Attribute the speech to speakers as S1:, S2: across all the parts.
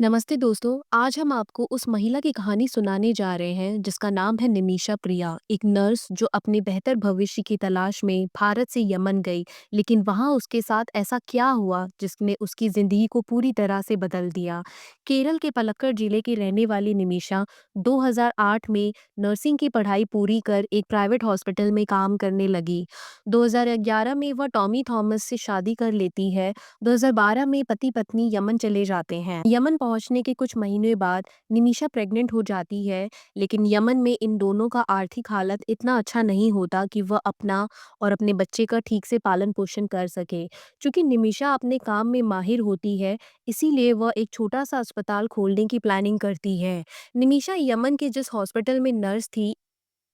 S1: नमस्ते दोस्तों। आज हम आपको उस महिला की कहानी सुनाने जा रहे हैं जिसका नाम है निमिषा प्रिया, एक नर्स जो अपने बेहतर भविष्य की तलाश में भारत से यमन गई। लेकिन वहां उसके साथ ऐसा क्या हुआ जिसने उसकी जिंदगी को पूरी तरह से बदल दिया। केरल के पलक्कड़ जिले की रहने वाली निमिषा 2008 में नर्सिंग की पढ़ाई पूरी कर एक प्राइवेट हॉस्पिटल में काम करने लगी। 2011 में वह टॉमी थॉमस से शादी कर लेती है। 2012 में पति पत्नी यमन चले जाते हैं। यमन पहुंचने के कुछ महीने बाद निमिषा प्रेग्नेंट हो जाती है। लेकिन यमन में इन दोनों का आर्थिक हालत इतना अच्छा नहीं होता कि वह अपना और अपने बच्चे का ठीक से पालन पोषण कर सके। क्योंकि निमिषा अपने काम में माहिर होती है, इसीलिए वह एक छोटा सा अस्पताल खोलने की प्लानिंग करती है। निमिषा यमन के जिस हॉस्पिटल में नर्स थी,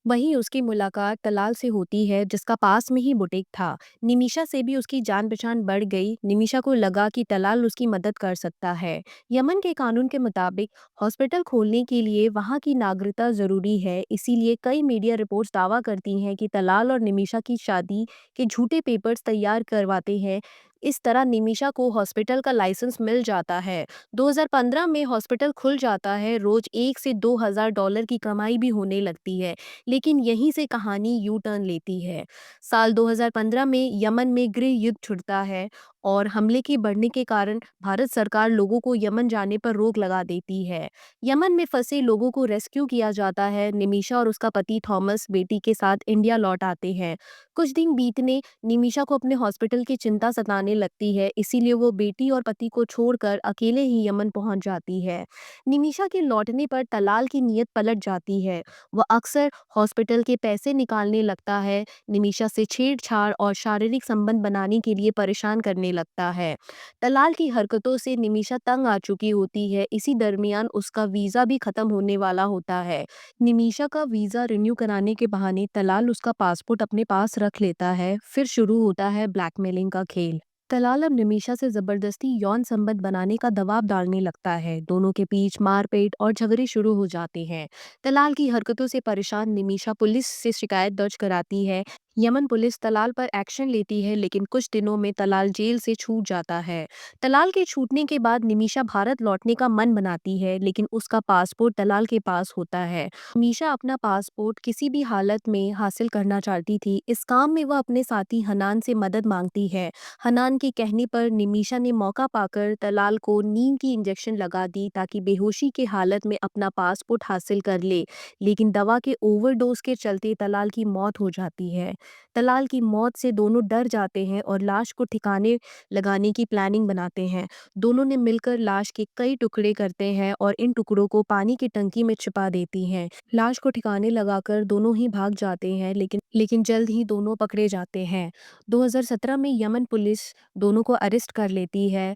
S1: वहीं उसकी मुलाकात तलाल से होती है जिसका पास में ही बुटीक था। निमिषा से भी उसकी जान पहचान बढ़ गई। निमिषा को लगा कि तलाल उसकी मदद कर सकता है। यमन के कानून के मुताबिक हॉस्पिटल खोलने के लिए वहां की नागरिकता जरूरी है, इसीलिए कई मीडिया रिपोर्ट्स दावा करती हैं कि तलाल और निमिषा की शादी के झूठे पेपर्स तैयार करवाते हैं। इस तरह निमिषा को हॉस्पिटल का लाइसेंस मिल जाता है। 2015 में हॉस्पिटल खुल जाता है। रोज 1 से 2 हजार डॉलर की कमाई भी होने लगती है। लेकिन यहीं से कहानी यू टर्न लेती है। साल 2015 में यमन में गृह युद्ध छिड़ता है और हमले के बढ़ने के कारण भारत सरकार लोगों को यमन जाने पर रोक लगा देती है। यमन में फंसे लोगों को रेस्क्यू किया जाता है। निमिषा और उसका पति थॉमस बेटी के साथ इंडिया लौट आते हैं। कुछ दिन बीतने निमिषा को अपने हॉस्पिटल की चिंता सताने लगती है, इसीलिए वो बेटी और पति को छोड़कर अकेले ही यमन पहुंच जाती है। निमिषा के लौटने पर तलाल की नीयत पलट जाती है। वह अक्सर हॉस्पिटल के पैसे निकालने लगता है, निमिषा से छेड़छाड़ और शारीरिक संबंध बनाने के लिए परेशान करने लगता है। तलाल की हरकतों से निमिषा तंग आ चुकी होती है। इसी दरमियान उसका वीजा भी खत्म होने वाला होता है। निमिषा का वीजा रिन्यू कराने के बहाने तलाल उसका पासपोर्ट अपने पास रख लेता है। फिर शुरू होता है ब्लैकमेलिंग का खेल। तलाल अब निमिषा से जबरदस्ती यौन संबंध बनाने का दबाव डालने लगता है। दोनों के बीच मारपीट और झगड़े शुरू हो जाते हैं। तलाल की हरकतों से परेशान निमिषा पुलिस से शिकायत दर्ज कराती है। यमन पुलिस तलाल पर एक्शन लेती है, लेकिन कुछ दिनों में तलाल जेल से छूट जाता है। तलाल के छूटने के बाद निमिषा भारत लौटने का मन बनाती है, लेकिन उसका पासपोर्ट तलाल के पास होता है। निमिषा अपना पासपोर्ट किसी भी हालत में हासिल करना चाहती थी। इस काम में वह अपने साथी हनान से मदद मांगती है। हनान के कहने पर निमिषा ने मौका पाकर तलाल को नींद की इंजेक्शन लगा दी ताकि बेहोशी के हालत में अपना पासपोर्ट हासिल कर ले। लेकिन दवा के ओवरडोज के चलते तलाल की मौत हो जाती है। तलाल की मौत से दोनों डर जाते हैं और लाश को ठिकाने लगाने की प्लानिंग बनाते हैं। दोनों ने मिलकर लाश के कई टुकड़े करते हैं और इन टुकड़ों को पानी की टंकी में छिपा देती हैं। लाश को ठिकाने लगाकर दोनों ही भाग जाते हैं, लेकिन जल्द ही दोनों पकड़े जाते हैं। 2017 में यमन पुलिस दोनों को अरेस्ट कर लेती है।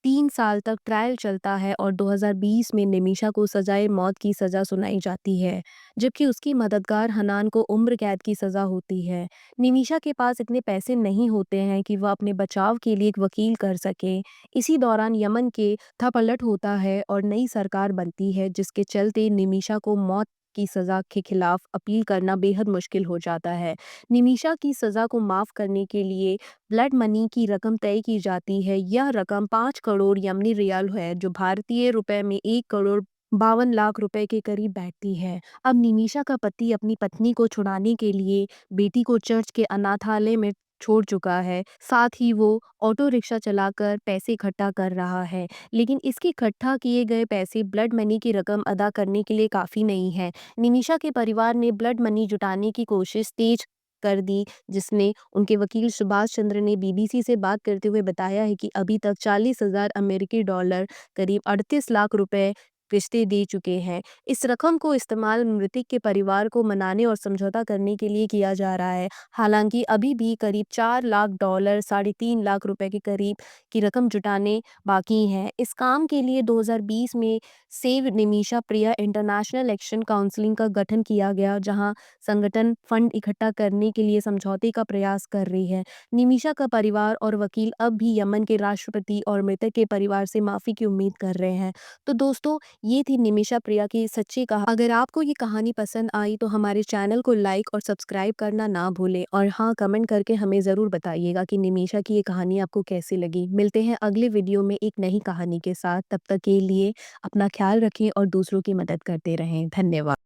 S1: 3 साल तक ट्रायल चलता है और 2020 में निमिषा को सजाए मौत की सजा सुनाई जाती है, जबकि उसकी मददगार हनान को उम्र कैद की सजा होती है। निमिषा के पास इतने पैसे नहीं होते हैं कि वह अपने बचाव के लिए एक वकील कर सके। इसी दौरान यमन के था पलट होता है और नई सरकार बनती है, जिसके चलते निमिषा को मौत की सजा के खिलाफ अपील करना बेहद मुश्किल हो जाता है। निमिषा की सजा को माफ करने के लिए ब्लड मनी की रकम तय की जाती है। यह रकम 5 करोड़ यमनी रियाल है, जो भारतीय रुपए में 1 करोड़ 52 लाख रुपए के करीब बैठती है। अब निमिषा का पति अपनी पत्नी को छुड़ाने के लिए बेटी को चर्च के अनाथालय में छोड़ चुका है। साथ ही वो ऑटो रिक्शा चलाकर पैसे इकट्ठा कर रहा है, लेकिन इसके इकट्ठा किए गए पैसे ब्लड मनी की रकम अदा करने के लिए काफी नहीं है। निमिषा के परिवार ने ब्लड मनी जुटाने की कोशिश तेज कर दी, जिसने उनके वकील सुभाष चंद्र ने बीबीसी से बात करते हुए बताया है कि अभी तक 40,000 अमेरिकी डॉलर करीब 38 लाख रुपए किस्तें दे चुके हैं। इस रकम को इस्तेमाल मृतक के परिवार को मनाने और समझौता करने के लिए किया जा रहा है। हालांकि अभी भी करीब 4 लाख डॉलर, 3.5 लाख रुपए के करीब की रकम जुटाने बाकी हैं। इस काम के लिए 2020 में सेव निमिषा प्रिया इंटरनेशनल एक्शन काउंसिलिंग का गठन किया गया, जहां संगठन फंड इकट्ठा करने के लिए समझौते का प्रयास कर रही है। निमिषा का परिवार और वकील अब भी यमन के राष्ट्रपति और मृतक के परिवार से माफी की उम्मीद कर रहे हैं। तो दोस्तों, ये थी निमिषा प्रिया की सच्ची कहा। अगर आपको ये कहानी पसंद आई तो हमारे चैनल को लाइक और सब्सक्राइब करना ना भूलें, और हाँ, कमेंट करके हमें ज़रूर बताइएगा कि निमिषा की ये कहानी आपको कैसी लगी। मिलते हैं अगले वीडियो में एक नई कहानी के साथ। तब तक के लिए अपना ख्याल रखें और दूसरों की मदद करते रहें। धन्यवाद।